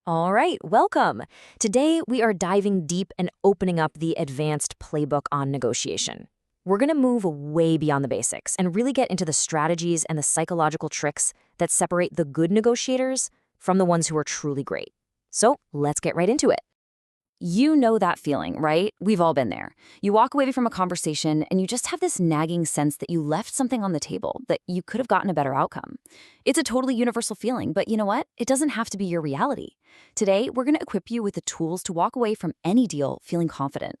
All right, welcome. Today, we are diving deep and opening up the advanced playbook on negotiation. We're going to move way beyond the basics and really get into the strategies and the psychological tricks that separate the good negotiators from the ones who are truly great. So let's get right into it. You know that feeling, right? We've all been there. You walk away from a conversation and you just have this nagging sense that you left something on the table, that you could have gotten a better outcome. It's a totally universal feeling, but you know what? It doesn't have to be your reality. Today, we're going to equip you with the tools to walk away from any deal feeling confident.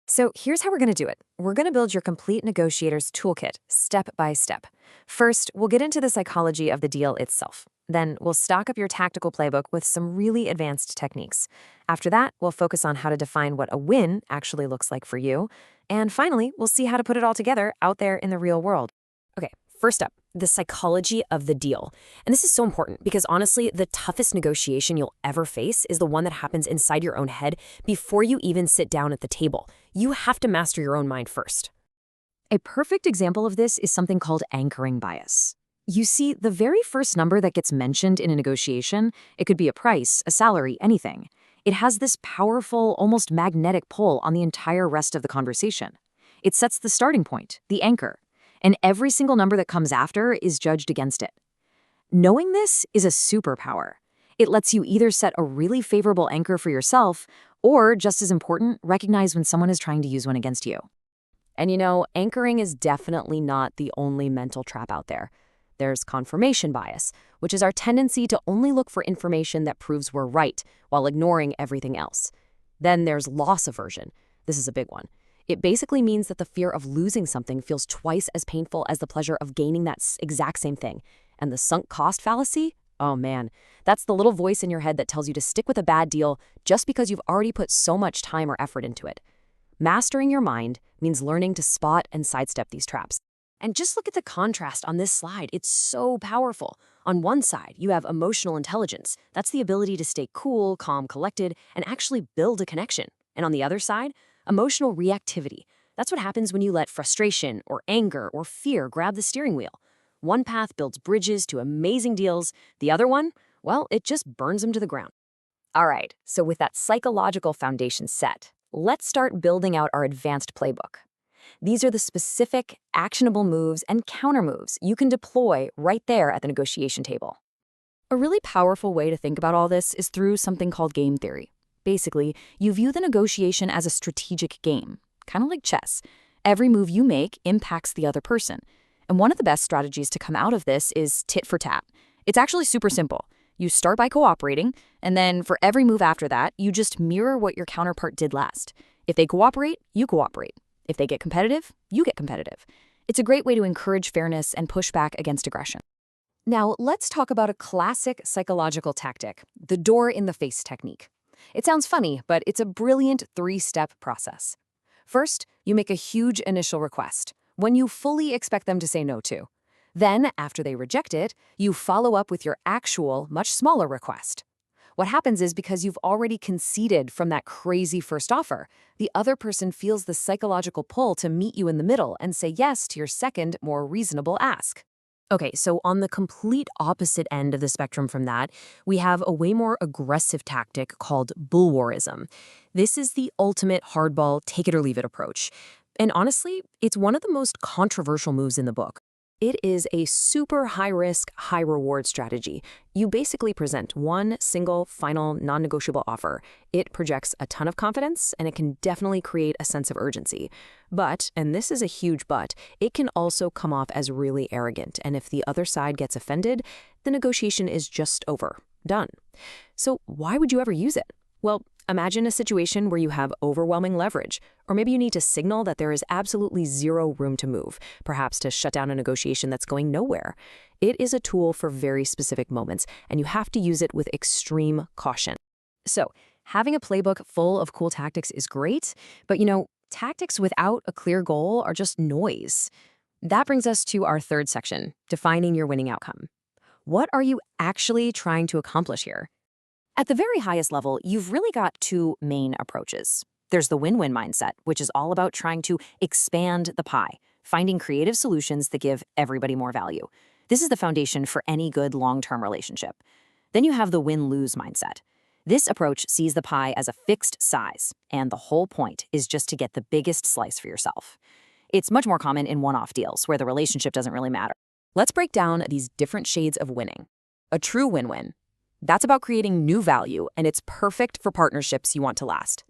So here's how we're going to do it. We're going to build your complete negotiator's toolkit, step by step. First, we'll get into the psychology of the deal itself. Then we'll stock up your tactical playbook with some really advanced techniques. After that, we'll focus on how to define what a win actually looks like for you. And finally, we'll see how to put it all together out there in the real world. Okay, first up, the psychology of the deal. And this is so important because honestly, the toughest negotiation you'll ever face is the one that happens inside your own head before you even sit down at the table. You have to master your own mind first. A perfect example of this is something called anchoring bias. You see, the very first number that gets mentioned in a negotiation, it could be a price, a salary, anything. It has this powerful, almost magnetic pull on the entire rest of the conversation. It sets the starting point, the anchor, and every single number that comes after is judged against it. Knowing this is a superpower. It lets you either set a really favorable anchor for yourself, or, just as important, recognize when someone is trying to use one against you. And you know, anchoring is definitely not the only mental trap out there. There's confirmation bias, which is our tendency to only look for information that proves we're right while ignoring everything else. Then there's loss aversion. This is a big one. It basically means that the fear of losing something feels twice as painful as the pleasure of gaining that exact same thing. And the sunk cost fallacy? Oh man, that's the little voice in your head that tells you to stick with a bad deal just because you've already put so much time or effort into it. Mastering your mind means learning to spot and sidestep these traps. And just look at the contrast on this slide. It's so powerful. On one side, you have emotional intelligence. That's the ability to stay cool, calm, collected, and actually build a connection. And on the other side, emotional reactivity. That's what happens when you let frustration or anger or fear grab the steering wheel. One path builds bridges to amazing deals. The other one, well, it just burns them to the ground. All right, so with that psychological foundation set, let's start building out our advanced playbook. These are the specific, actionable moves and counter moves you can deploy right there at the negotiation table. A really powerful way to think about all this is through something called game theory. Basically, you view the negotiation as a strategic game, kind of like chess. Every move you make impacts the other person. And one of the best strategies to come out of this is tit for tat. It's actually super simple. You start by cooperating, and then for every move after that, you just mirror what your counterpart did last. If they cooperate, you cooperate. If they get competitive, you get competitive. It's a great way to encourage fairness and push back against aggression. Now, let's talk about a classic psychological tactic, the door-in-the-face technique. It sounds funny, but it's a brilliant three-step process. First, you make a huge initial request, one you fully expect them to say no to. Then, after they reject it, you follow up with your actual, much smaller request. What happens is because you've already conceded from that crazy first offer, the other person feels the psychological pull to meet you in the middle and say yes to your second, more reasonable ask. Okay, so on the complete opposite end of the spectrum from that, we have a way more aggressive tactic called bulwarism. This is the ultimate hardball, take-it-or-leave-it approach. And honestly, it's one of the most controversial moves in the book. It is a super high-risk, high-reward strategy. You basically present one single, final, non-negotiable offer. It projects a ton of confidence, and it can definitely create a sense of urgency. But, and this is a huge but, it can also come off as really arrogant, and if the other side gets offended, the negotiation is just over. Done. So why would you ever use it? Well, imagine a situation where you have overwhelming leverage, or maybe you need to signal that there is absolutely zero room to move, perhaps to shut down a negotiation that's going nowhere. It is a tool for very specific moments, and you have to use it with extreme caution. So, having a playbook full of cool tactics is great, but you know, tactics without a clear goal are just noise. That brings us to our third section, defining your winning outcome. What are you actually trying to accomplish here? At the very highest level, you've really got two main approaches. There's the win-win mindset, which is all about trying to expand the pie, finding creative solutions that give everybody more value. This is the foundation for any good long-term relationship. Then you have the win-lose mindset. This approach sees the pie as a fixed size, and the whole point is just to get the biggest slice for yourself. It's much more common in one-off deals where the relationship doesn't really matter. Let's break down these different shades of winning. A true win-win. That's about creating new value, and it's perfect for partnerships you want to last.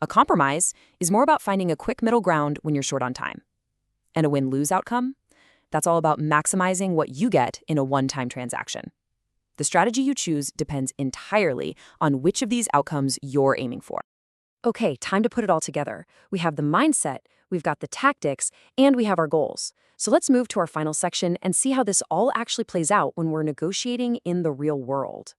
A compromise is more about finding a quick middle ground when you're short on time. And a win-lose outcome? That's all about maximizing what you get in a one-time transaction. The strategy you choose depends entirely on which of these outcomes you're aiming for. Okay, time to put it all together. We have the mindset, we've got the tactics, and we have our goals. So let's move to our final section and see how this all actually plays out when we're negotiating in the real world.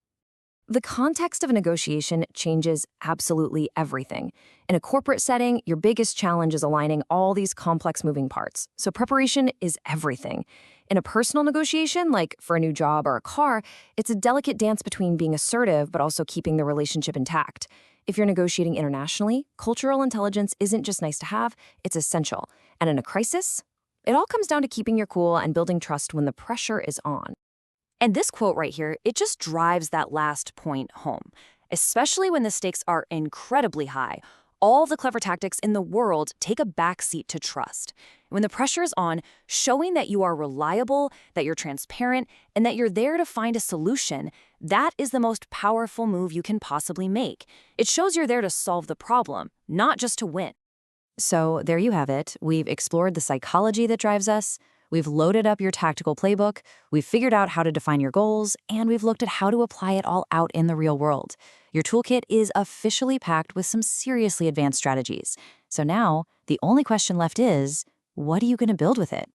The context of a negotiation changes absolutely everything. In a corporate setting, your biggest challenge is aligning all these complex moving parts, so preparation is everything. In a personal negotiation, like for a new job or a car, it's a delicate dance between being assertive but also keeping the relationship intact. If you're negotiating internationally, cultural intelligence isn't just nice to have, it's essential. And in a crisis, it all comes down to keeping your cool and building trust when the pressure is on. And this quote right here, it just drives that last point home, especially when the stakes are incredibly high. All the clever tactics in the world take a backseat to trust. When the pressure is on, showing that you are reliable, that you're transparent, and that you're there to find a solution, that is the most powerful move you can possibly make. It shows you're there to solve the problem, not just to win. So there you have it. We've explored the psychology that drives us. We've loaded up your tactical playbook, we've figured out how to define your goals, and we've looked at how to apply it all out in the real world. Your toolkit is officially packed with some seriously advanced strategies. So now, the only question left is, what are you going to build with it?